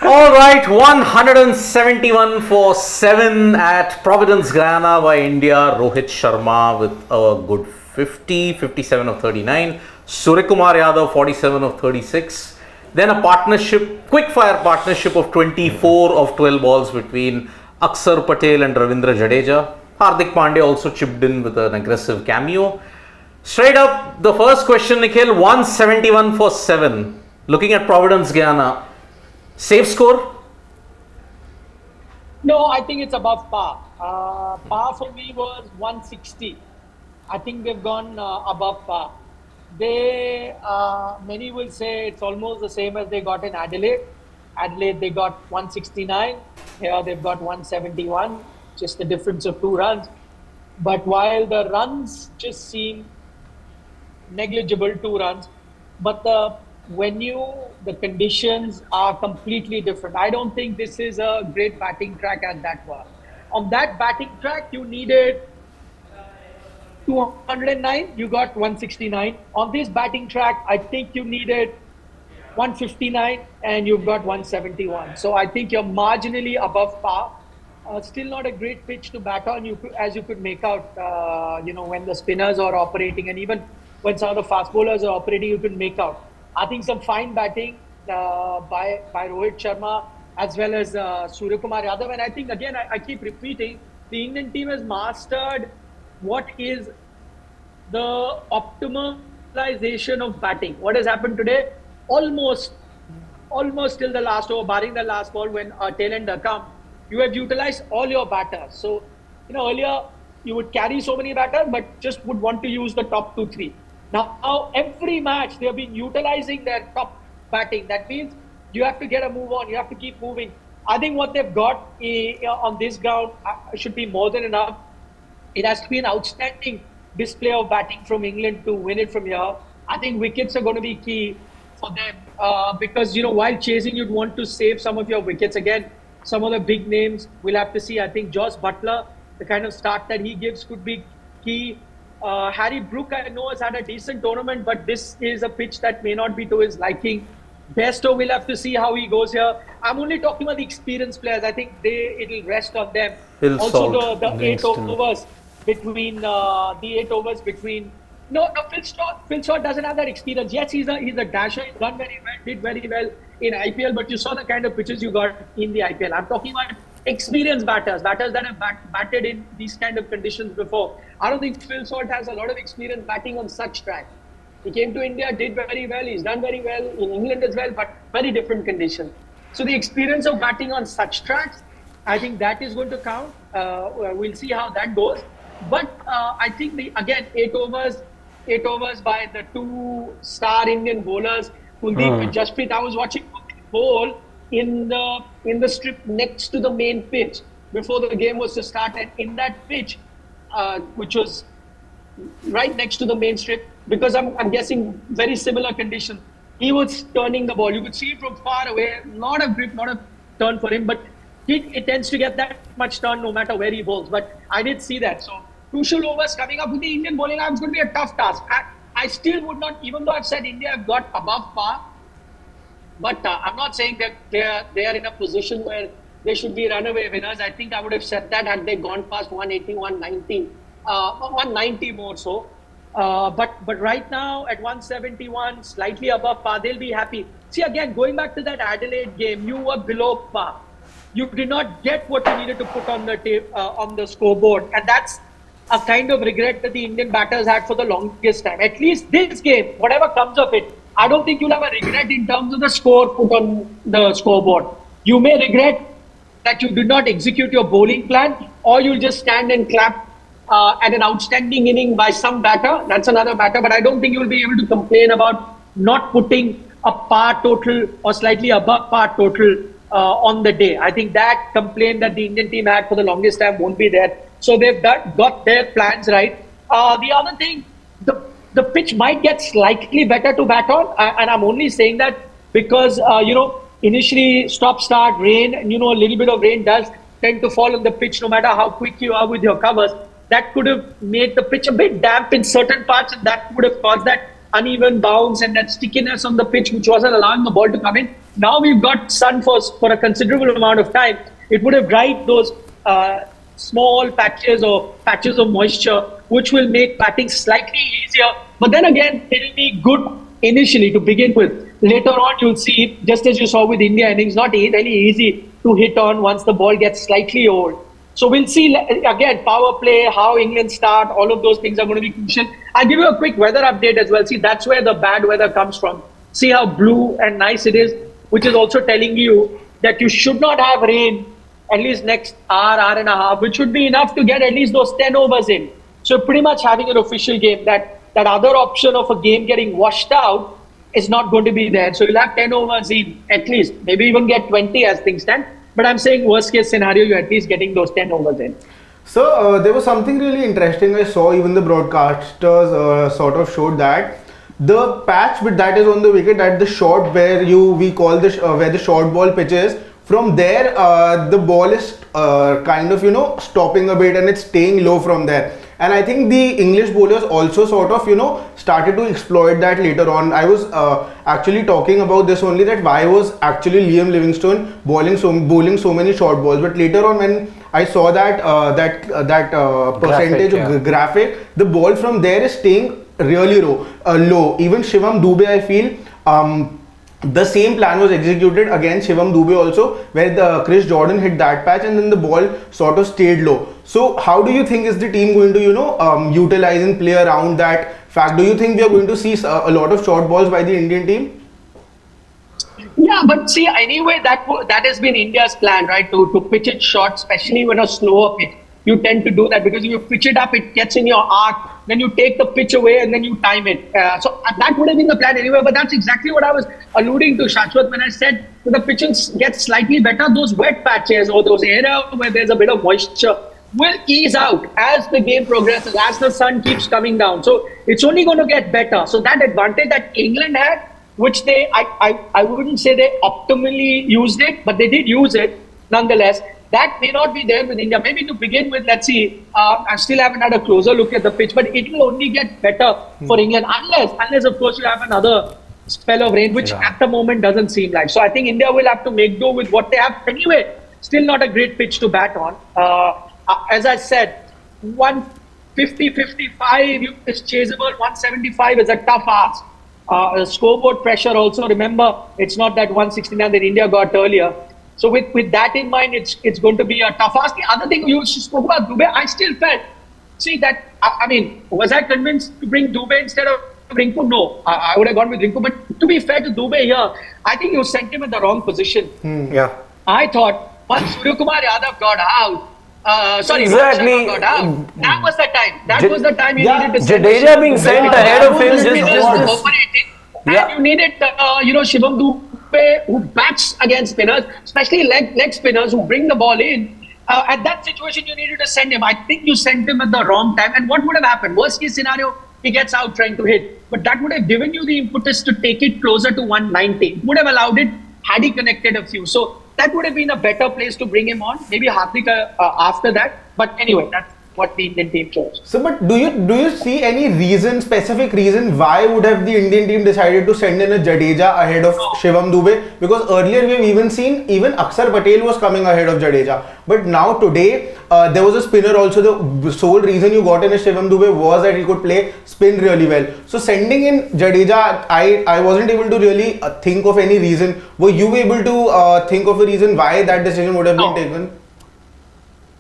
All right, 171 for 7 at Providence, Guyana by India. Rohit Sharma with a good 50, 57 of 39. Suryakumar Yadav, 47 of 36. Then a partnership, quick fire partnership of 24 of 12 balls between Akshar Patel and Ravindra Jadeja. Hardik Pandya also chipped in with an aggressive cameo. Straight up, the first question, Nikhil, 171 for 7. Looking at Providence, Guyana. Safe score? No, I think it's above par. Par for me was 160. I think they've gone above par. Many will say it's almost the same as they got in Adelaide. Adelaide, they got 169. Here, they've got 171. Just the difference of 2 runs. But while the runs just seem negligible, 2 runs, but the conditions are completely different. I don't think this is a great batting track as that was. On that batting track, you needed 209, you got 169. On this batting track, I think you needed 159 and you've got 171. So I think you're marginally above par. Still not a great pitch to bat on, as you could make out, when the spinners are operating, and even when some of the fast bowlers are operating, you could make out. I think some fine batting by Rohit Sharma as well as Suryakumar Yadav. And I think, again, I keep repeating, the Indian team has mastered what is the optimization of batting. What has happened today? Almost till the last over, barring the last ball when tail ender come, you have utilized all your batters. So, earlier you would carry so many batters, but just would want to use the top 2, 3. Now, every match, they have been utilizing their top batting. That means you have to get a move on. You have to keep moving. I think what they've got on this ground should be more than enough. It has to be an outstanding display of batting from England to win it from here. I think wickets are going to be key for them because, while chasing, you'd want to save some of your wickets. Again, some of the big names we'll have to see. I think Josh Butler, the kind of start that he gives could be key. Harry Brook, I know, has had a decent tournament, but this is a pitch that may not be to his liking. Bairstow, we'll have to see how he goes here. I'm only talking about the experienced players. I think it'll rest on them. Also, the 8 overs between Phil Short doesn't have that experience. Yes, he's a dasher. He's done very well, did very well in IPL, but you saw the kind of pitches you got in the IPL. I'm talking about experienced batters that have batted in these kind of conditions before. I don't think Phil Short has a lot of experience batting on such track. He came to India, did very well. He's done very well in England as well, but very different conditions. So the experience of batting on such tracks, I think that is going to count. We'll see how that goes. But I think 8 overs by the 2 star Indian bowlers, Kuldeep and Jasprit. I was watching bowl in the strip next to the main pitch before the game was to start, and in that pitch, which was right next to the main strip, because I'm guessing very similar conditions, he was turning the ball. You could see it from far away, not a grip, not a turn for him, but it tends to get that much turn no matter where he bowls. But I did see that. So crucial overs coming up with the Indian bowling arm is going to be a tough task. I still would not, even though I've said India have got above par, but I'm not saying that they are in a position where they should be runaway winners. I think I would have said that had they gone past 180, 190, 190 more so. But right now at 171, slightly above par, they'll be happy. See, again, going back to that Adelaide game, you were below par. You did not get what you needed to put on the scoreboard, and that's a kind of regret that the Indian batters had for the longest time. At least this game, whatever comes of it, I don't think you'll have a regret in terms of the score put on the scoreboard. You may regret that you did not execute your bowling plan, or you'll just stand and clap at an outstanding inning by some batter. That's another matter, but I don't think you'll be able to complain about not putting a par total or slightly above par total on the day. I think that complaint that the Indian team had for the longest time won't be there. So they've got their plans right. The other thing, the pitch might get slightly better to bat on, and I'm only saying that because initially stop-start rain, and a little bit of rain does tend to fall on the pitch no matter how quick you are with your covers. That could have made the pitch a bit damp in certain parts, and that would have caused that uneven bounce and that stickiness on the pitch, which wasn't allowing the ball to come in. Now we've got sun for a considerable amount of time. It would have dried those small patches of moisture, which will make batting slightly easier. But then again, it'll be good initially to begin with. Later on, you'll see, just as you saw with India innings, not very easy to hit on once the ball gets slightly old. So we'll see again, power play, how England start, all of those things are going to be crucial. I'll give you a quick weather update as well. See, that's where the bad weather comes from. See how blue and nice it is, which is also telling you that you should not have rain at least next hour and a half, which should be enough to get at least those 10 overs in. So pretty much having an official game, that other option of a game getting washed out is not going to be there. So you'll have 10 overs in at least, maybe even get 20 as things stand. But I'm saying worst case scenario, you're at least getting those 10 overs in. So there was something really interesting I saw. Even the broadcasters sort of showed that the patch that is on the wicket, at the short where we call this where the short ball pitch is, from there the ball is kind of stopping a bit and it's staying low from there. And I think the English bowlers also sort of started to exploit that later on. I was actually talking about this only, that why was actually Liam Livingstone bowling so many short balls. But later on, when I saw that percentage of graphic, the ball from there is staying really low. Even Shivam Dube, I feel the same plan was executed against Shivam Dube also, where the Chris Jordan hit that patch and then the ball sort of stayed low. So how do you think is the team going to utilize and play around that fact? Do you think we are going to see a lot of short balls by the Indian team? Yeah, but see, anyway, that has been India's plan, right? To pitch it short, especially when a slower pitch. You tend to do that because if you pitch it up, it gets in your arc. Then you take the pitch away and then you time it. So that would have been the plan anyway. But that's exactly what I was alluding to, Shashwat, when I said the pitching gets slightly better. Those wet patches or those areas where there's a bit of moisture will ease out as the game progresses, as the sun keeps coming down. So it's only going to get better. So that advantage that England had, which I wouldn't say they optimally used it, but they did use it nonetheless. That may not be there with India. Maybe to begin with, let's see. I still haven't had a closer look at the pitch, but it will only get better for England unless of course you have another spell of rain, which at the moment doesn't seem like. So I think India will have to make do with what they have anyway. Still not a great pitch to bat on. As I said, 150, 55 is chaseable. 175 is a tough ask. Scoreboard pressure also. Remember, it's not that 169 that India got earlier. So with that in mind, it's going to be a tough ask. The other thing you spoke about Dube, I still felt, was I convinced to bring Dube instead of Rinku? No, I would have gone with Rinku. But to be fair to Dube here, I think you sent him in the wrong position. Yeah. I thought once Suryakumar Yadav got out, exactly. Got out, that was the time. That was the time you needed to send Jadeja being sent ahead of him just and you needed Shivam Dube, who bats against spinners, especially leg spinners who bring the ball in. At that situation, you needed to send him. I think you sent him at the wrong time. And what would have happened? Worst case scenario, he gets out trying to hit. But that would have given you the impetus to take it closer to 190. Would have allowed it had he connected a few. So that would have been a better place to bring him on. Maybe Hardik after that. But anyway, that's what the Indian team chose. So, but do you see any specific reason why would have the Indian team decided to send in a Jadeja ahead of Shivam Dube? Because earlier we've even seen Akshar Patel was coming ahead of Jadeja. But now today there was a spinner also. The sole reason you got in a Shivam Dube was that he could play spin really well. So sending in Jadeja, I wasn't able to really think of any reason. Were you able to think of a reason why that decision would have been taken?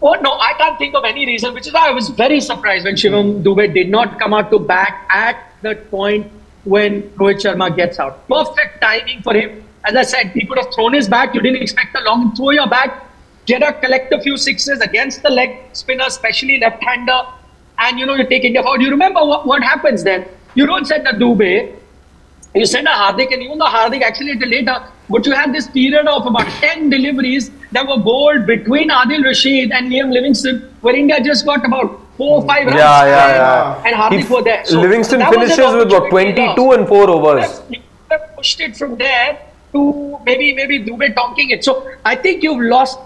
Oh, no, I can't think of any reason, which is why I was very surprised when Shivam Dube did not come out to bat at that point when Rohit Sharma gets out. Perfect timing for him. As I said, he could have thrown his bat. You didn't expect a long throw your bat. Collect a few sixes against the leg spinner, especially left-hander. And, you take India forward. You remember what happens then? You don't send a Dube. You send a Hardik, and even though Hardik actually hit later, but you had this period of about 10 deliveries that were bowled between Adil Rashid and Liam Livingstone, where India just got about 4 or 5 runs. Yeah. And Hardik were there. So Livingston finishes with about 22 and 4 overs. You could have pushed it from there to maybe Dube tonking it. So I think you've lost.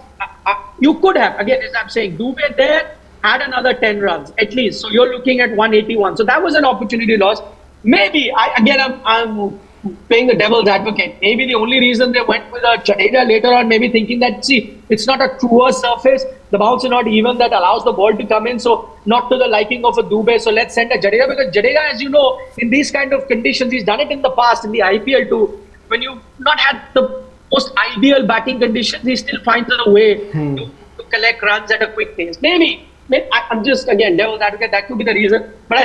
You could have, again, as I'm saying, Dube there had another 10 runs at least. So you're looking at 181. So that was an opportunity lost. Maybe I'm playing the devil's advocate, maybe the only reason they went with a Jadeja later on, maybe thinking that, see, it's not a truer surface, the bounce is not even, that allows the ball to come in, so not to the liking of a Dubey, so let's send a Jadeja, because Jadeja, as you know, in these kind of conditions, he's done it in the past, in the IPL too, when you've not had the most ideal batting conditions, he still finds a way to collect runs at a quick pace. Maybe I'm just, again, devil's advocate, that could be the reason, but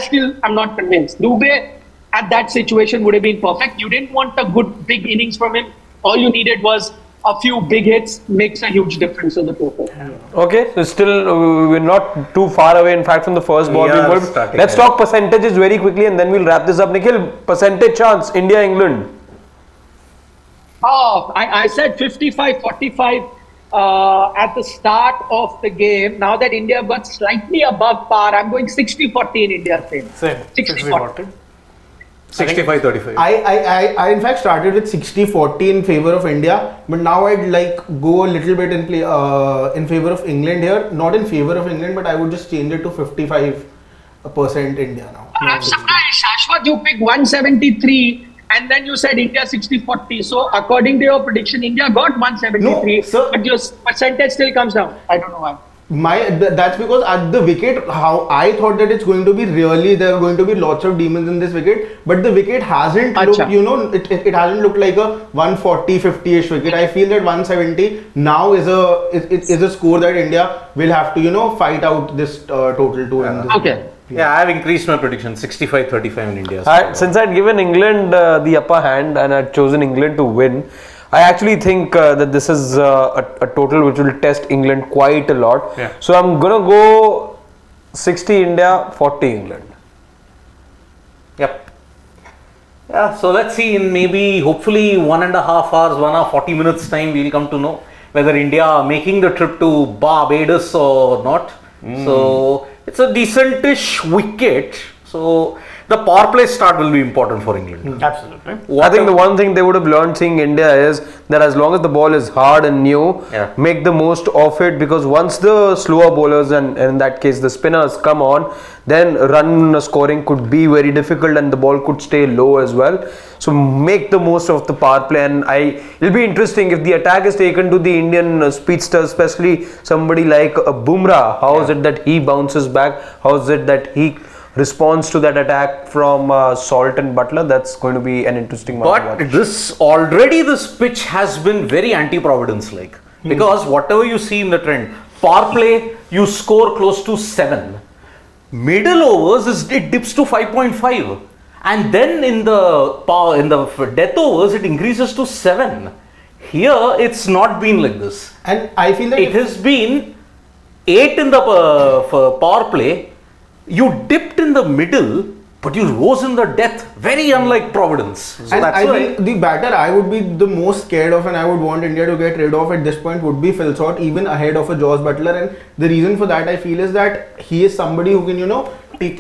I'm not convinced. Dubey, at that situation, would have been perfect. You didn't want a good big innings from him. All you needed was a few big hits, makes a huge difference to the total. Okay, so still we're not too far away, in fact, from the first ball. Let's talk percentages very quickly and then we'll wrap this up. Nikhil, percentage chance, India, England. Oh, I said 55-45 at the start of the game. Now that India got slightly above par, I'm going 60-40 in India's favor. Same. 60-40. 65-35. I in fact started with 60-40 in favor of India, but now I'd like go a little bit in favor of England here. Not in favor of England, but I would just change it to 55% India now. I'm surprised, Shashwat, you picked 173 and then you said India 60-40. So according to your prediction, India got 173, but your percentage still comes down. I don't know why. That's because at the wicket, how I thought that it's going to be really, there are going to be lots of demons in this wicket, but the wicket hasn't looked, it hasn't looked like a 140-50ish wicket. I feel that 170 now is a score that India will have to fight out this total to in this Okay. Yeah, I have increased my prediction 65-35 in India. Since I'd given England the upper hand and I'd chosen England to win, I actually think that this is a total which will test England quite a lot. Yeah. So I'm gonna go 60 India, 40 England. Yep. Yeah, so let's see, in maybe hopefully 1.5 hours, 1 hour 40 minutes time, we'll come to know whether India are making the trip to Barbados or not. So it's a decentish wicket. So the power play start will be important for England. Absolutely. I think the one thing they would have learned seeing India is that as long as the ball is hard and new, make the most of it, because once the slower bowlers and in that case the spinners come on, then run scoring could be very difficult and the ball could stay low as well. So make the most of the power play, and it'll be interesting if the attack is taken to the Indian speedster, especially somebody like Bumrah. How is it that he bounces back? How is it that he response to that attack from Salt and Butler? That's going to be an interesting one. But this pitch has been very anti-Providence like, because whatever you see in the trend, power play you score close to 7, middle overs it dips to 5.5, and then in the death overs it increases to 7. Here it's not been like this, and I feel that it has been 8 in the power play. You dipped in the middle, but you rose in the death. Very unlike Providence. So and that's I why think the batter I would be the most scared of and I would want India to get rid of at this point would be Phil Salt, even ahead of a Jos Butler. And the reason for that I feel is that he is somebody who can, take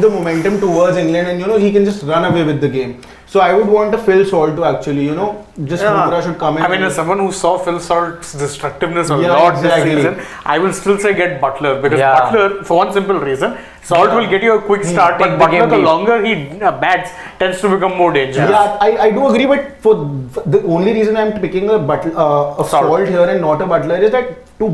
the momentum towards England and, he can just run away with the game. So I would want a Phil Salt to actually, Bumrah should come in. I mean, as someone who saw Phil Salt's destructiveness a lot this season, I will still say get Butler, because Butler, for one simple reason, Salt will get you a quick start, but Butler, the longer he bats, tends to become more dangerous. Yeah, I do agree, but for the only reason I'm picking a Salt here and not a Butler is that to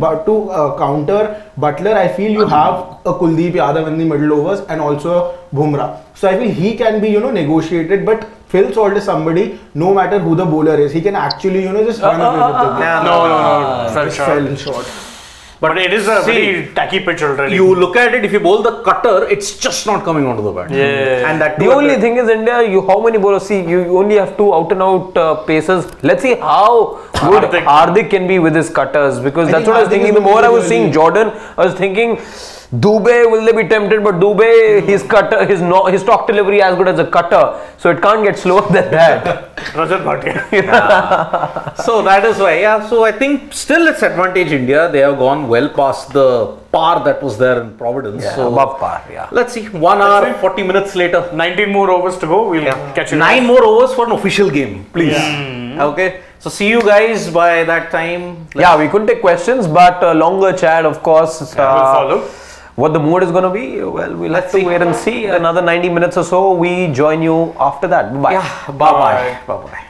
counter Butler, I feel you have a Kuldeep Yadav in the middle overs and also Bumrah. So I feel he can be, negotiated, but Phil Salt is somebody, no matter who the bowler is, he can actually, just run away with the game. No, Fell short. But it is a very tacky pitch already. you look at it, if you bowl the cutter, it's just not coming onto the bat. Yeah. And that The only thing is India, how many bowlers? See, you only have 2 out and out pacers. Let's see how good Hardik can be with his cutters, because that's what I was thinking. The more I was seeing Jordan, I was thinking, Dubey, will they be tempted? But Dubey, his cutter, his stock delivery as good as a cutter, so it can't get slower than that. Rajat Bhatia. So that is why, so I think still it's advantage India. They have gone well past the par that was there in Providence. So above par, let's see, 1 hour, 40 minutes later. 19 more overs to go. We'll catch you 9 more overs for an official game, please. Okay. So see you guys by that time. We couldn't take questions, but longer chat, of course. will follow. What the mood is going to be, well, we'll have to see. wait and see. Another 90 minutes or so, we join you after that. Bye. Yeah, bye bye. Bye bye.